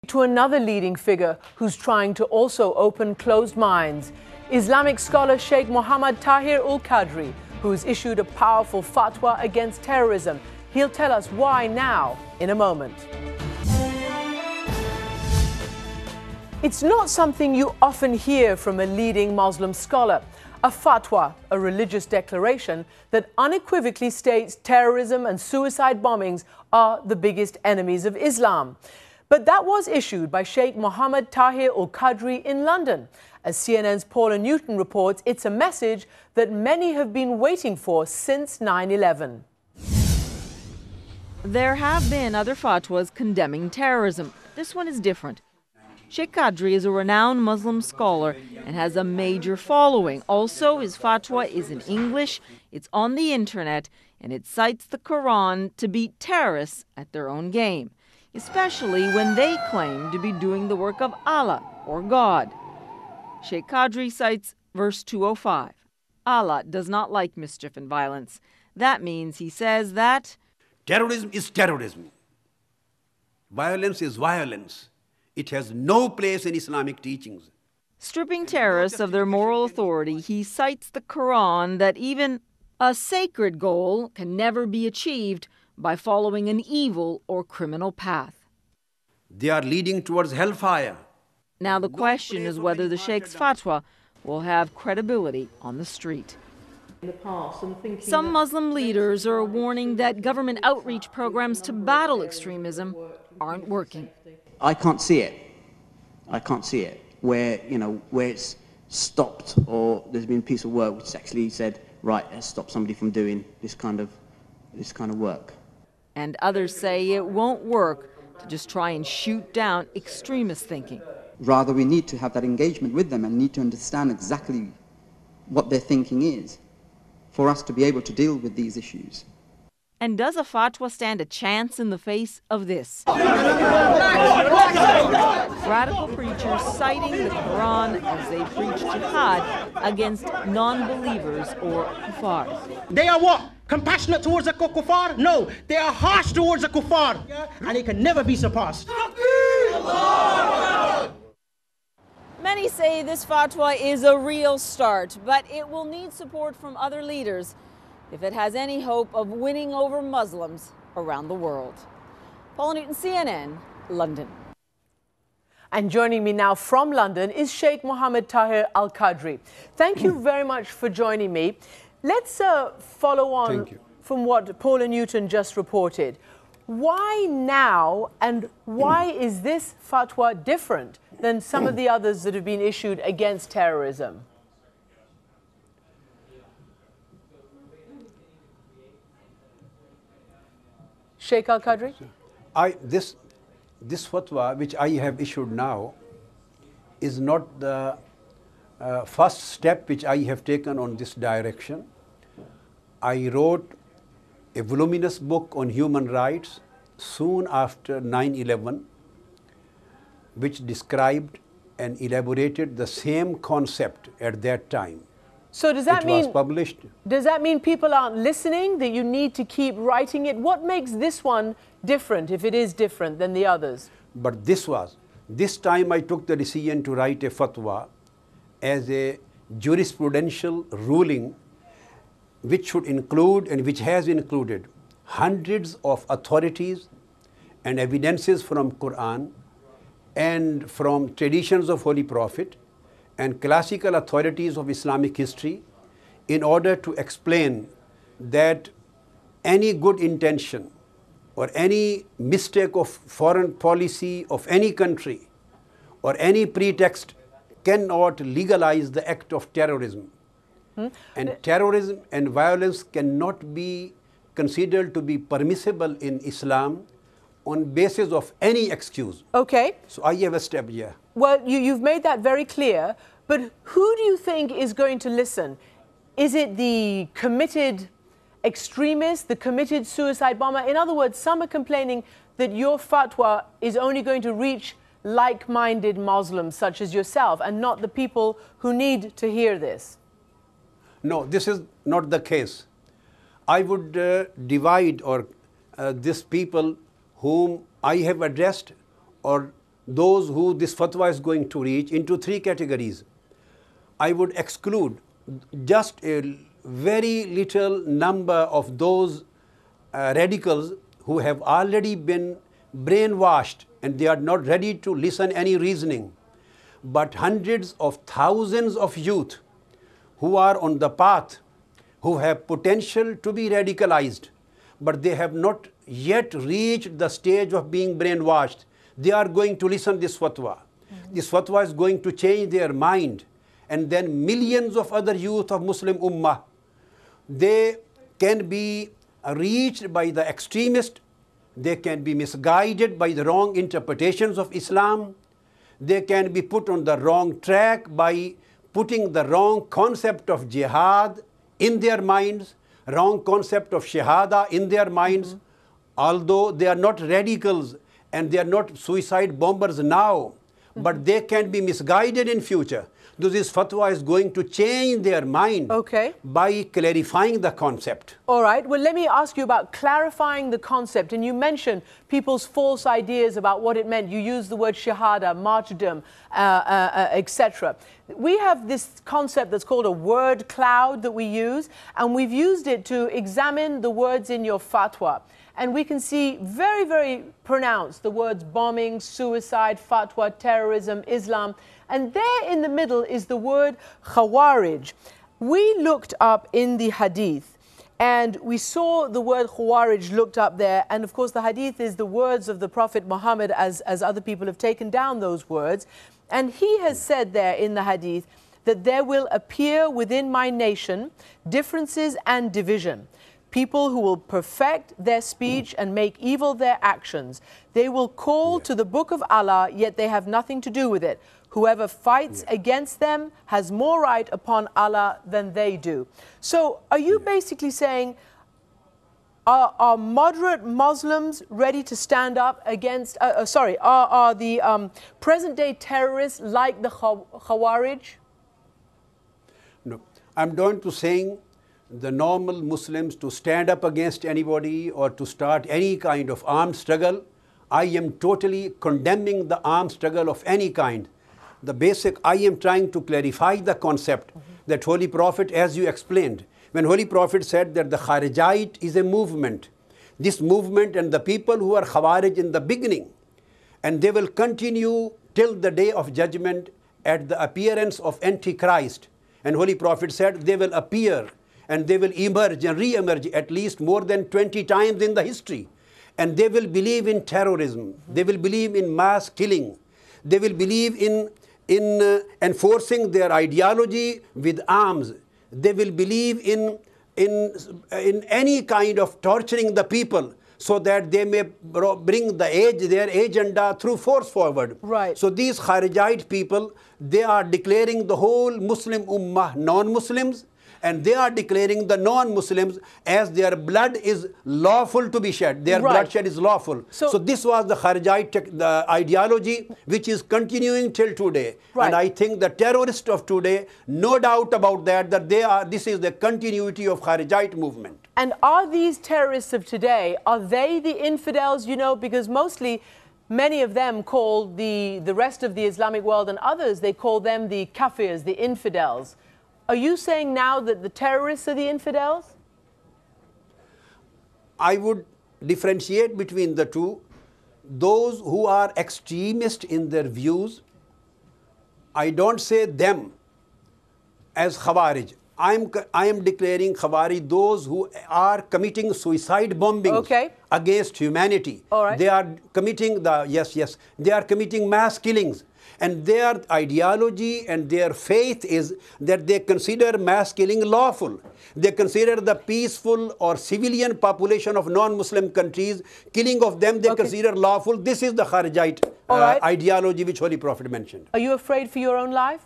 To another leading figure who's trying to also open closed minds, Islamic scholar Sheikh Mohammed Tahir-ul-Qadri, who's issued a powerful fatwa against terrorism. He'll tell us why now in a moment. It's not something you often hear from a leading Muslim scholar. A fatwa, a religious declaration that unequivocally states terrorism and suicide bombings are the biggest enemies of Islam. But that was issued by Sheikh Mohammed Tahir-ul-Qadri in London. As CNN's Paula Newton reports, it's a message that many have been waiting for since 9/11. There have been other fatwas condemning terrorism. This one is different. Sheikh Qadri is a renowned Muslim scholar and has a major following. Also, his fatwa is in English, it's on the internet, and it cites the Quran to beat terrorists at their own game, especially when they claim to be doing the work of Allah or God. Sheikh Qadri cites verse 205. Allah does not like mischief and violence. That means, he says, that terrorism is terrorism. Violence is violence. It has no place in Islamic teachings. Stripping terrorists of their moral authority, he cites the Quran that even a sacred goal can never be achieved by following an evil or criminal path. They are leading towards hellfire. Now the question is whether the Sheikh's fatwa will have credibility on the street. Some Muslim leaders are warning that government outreach programs to battle extremism aren't working. I can't see it. I can't see it where, where it's stopped or there's been a piece of work which actually said, right, let's stop somebody from doing this kind of work. And others say it won't work to just try and shoot down extremist thinking. Rather, we need to have that engagement with them and need to understand exactly what their thinking is for us to be able to deal with these issues. And does a fatwa stand a chance in the face of this? Radical preachers citing the Quran as they preach jihad against non-believers or kuffar. They are what? Compassionate towards the kuffar? No, they are harsh towards the kuffar. And it can never be surpassed. Many say this fatwa is a real start, but it will need support from other leaders if it has any hope of winning over Muslims around the world. Paula Newton, CNN, London. And joining me now from London is Sheikh Mohammed Tahir-ul-Qadri. Thank you very much for joining me. Let's follow on from what Paula Newton just reported. Why now, and why is this fatwa different than some of the others that have been issued against terrorism? Sheikh Al-Qadri? This fatwa which I have issued now is not the first step which I have taken on this direction. I wrote a voluminous book on human rights soon after 9/11, which described and elaborated the same concept at that time. So does that mean, was published. Does that mean people aren't listening, that you need to keep writing it? What makes this one different, if it is different than the others? But this time I took the decision to write a fatwa as a jurisprudential ruling which should include and which has included hundreds of authorities and evidences from Quran and from traditions of Holy Prophet and classical authorities of Islamic history in order to explain that any good intention or any mistake of foreign policy of any country or any pretext cannot legalize the act of terrorism. And terrorism and violence cannot be considered to be permissible in Islam on basis of any excuse. Okay. So I have a step here. Well, you've made that very clear, but who do you think is going to listen? Is it the committed extremist, the committed suicide bomber? In other words, some are complaining that your fatwa is only going to reach like-minded Muslims such as yourself and not the people who need to hear this. No, this is not the case. I would divide these people whom I have addressed or those who this fatwa is going to reach into three categories. I would exclude just a very little number of those radicals who have already been brainwashed and they are not ready to listen any reasoning. But hundreds of thousands of youth who are on the path, who have potential to be radicalized, but they have not yet reached the stage of being brainwashed, they are going to listen to this fatwa. This fatwa is going to change their mind. And then millions of other youth of Muslim Ummah, they can be reached by the extremist, they can be misguided by the wrong interpretations of Islam, they can be put on the wrong track by putting the wrong concept of jihad in their minds, wrong concept of shahada in their minds. Although they are not radicals and they are not suicide bombers now, but they can be misguided in future. So this fatwa is going to change their mind by clarifying the concept. All right. Well, let me ask you about clarifying the concept. And you mentioned people's false ideas about what it meant. You used the word shahada, martyrdom, etc. We have this concept that's called a word cloud that we use, and we've used it to examine the words in your fatwa. And we can see very, very pronounced the words bombing, suicide, fatwa, terrorism, Islam. And there in the middle is the word khawarij. We looked up in the hadith and we saw the word khawarij looked up there. And of course, the hadith is the words of the Prophet Muhammad as other people have taken down those words. And he has said there in the hadith that there will appear within my nation differences and division. People who will perfect their speech and make evil their actions. They will call to the book of Allah, yet they have nothing to do with it. Whoever fights against them has more right upon Allah than they do. So are you basically saying, are moderate Muslims ready to stand up against, are the present-day terrorists like the Khawarij? No, I'm going to saying the normal Muslims to stand up against anybody or to start any kind of armed struggle. I am totally condemning the armed struggle of any kind. The basic, I am trying to clarify the concept that Holy Prophet, as you explained, when Holy Prophet said that the Kharijite is a movement, this movement and the people who are Khawarij in the beginning, and they will continue till the day of judgment at the appearance of Antichrist. And Holy Prophet said they will appear and they will emerge and re-emerge at least more than 20 times in the history. And they will believe in terrorism. They will believe in mass killing. They will believe in enforcing their ideology with arms. They will believe in any kind of torturing the people so that they may bring their agenda through force forward. Right. So these Kharijite people, they are declaring the whole Muslim Ummah non-Muslims, and they are declaring the non-Muslims as their blood is lawful to be shed. Their bloodshed is lawful. So this was the Kharijite the ideology which is continuing till today. Right. And I think the terrorists of today, no doubt about that, this is the continuity of Kharijite movement. And are these terrorists of today, are they the infidels, you know, because mostly many of them call the rest of the Islamic world and others, they call them the kafirs, the infidels. Are you saying now that the terrorists are the infidels? I would differentiate between the two. Those who are extremist in their views, I don't say them as Khawarij. I am declaring Khawarij those who are committing suicide bombings against humanity. All right. They are committing they are committing mass killings. And their ideology and their faith is that they consider mass killing lawful. They consider the peaceful or civilian population of non-Muslim countries, killing of them they consider lawful. This is the Kharijite ideology which Holy Prophet mentioned. Are you afraid for your own life?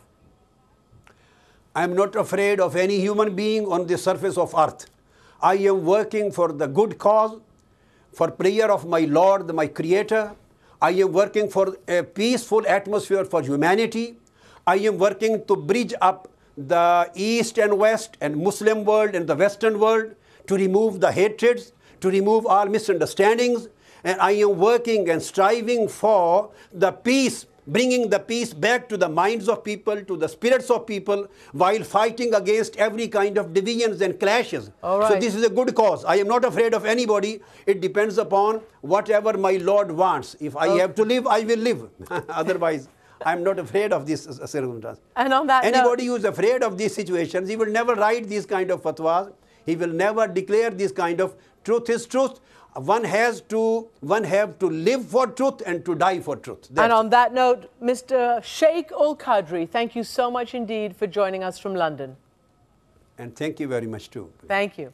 I am not afraid of any human being on the surface of earth. I am working for the good cause, for prayer of my Lord, my Creator. I am working for a peaceful atmosphere for humanity. I am working to bridge up the East and West and Muslim world and the Western world, to remove the hatreds, to remove all misunderstandings. and I am working and striving for the peace, bringing the peace back to the minds of people, to the spirits of people, while fighting against every kind of divisions and clashes. All right. So this is a good cause. I am not afraid of anybody. It depends upon whatever my Lord wants. If I have to live, I will live. Otherwise, I'm not afraid of this circumstance. And on that Anybody who is afraid of these situations, he will never write these kind of fatwas. He will never declare this kind of truth is truth. One have to live for truth and to die for truth. And on that note, Mr. Shaykh-ul-Qadri, thank you so much indeed for joining us from London. And thank you very much too. Thank you.